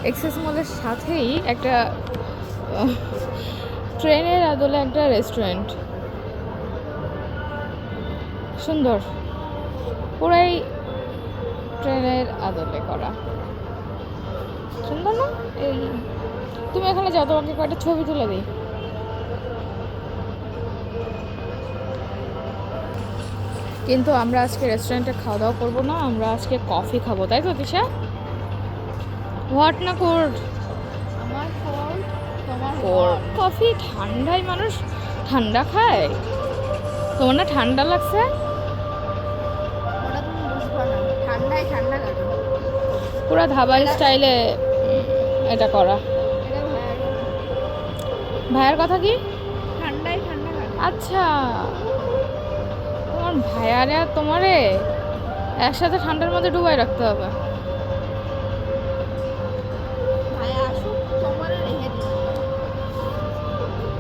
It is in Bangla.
এক্সেস মলের সাথেই একটা ট্রেনের আদলে একটা রেস্টুরেন্ট, সুন্দর, পুরাই ট্রেনের আদলে করা, সুন্দর না? এই তুমি এখানে যাও, তোমাকে কয়েকটা ছবি তুলে দিই। কিন্তু আমরা আজকে রেস্টুরেন্টে খাওয়া দাওয়া করবো না, আমরা আজকে কফি খাবো, তাই তো তিশা? হোয়াট না কোল্ড? আমার কোল্ড, তোমার কোল্ড কফি ঠান্ডায় মানুষ ঠান্ডা খায়, তোমার না ঠান্ডা লাগছে? ওটা তুমি বুঝবা না, ঠান্ডায় ঠান্ডা লাগে। পুরা ধাবাই স্টাইলে এটা করা। এটা ভাইয়ার কথা কি? ঠান্ডায় ঠান্ডা লাগে। আচ্ছা, তোমার ভাইয়ারে আর তোমারে একসাথে ঠান্ডার মধ্যে ডুবাই রাখতে হবে।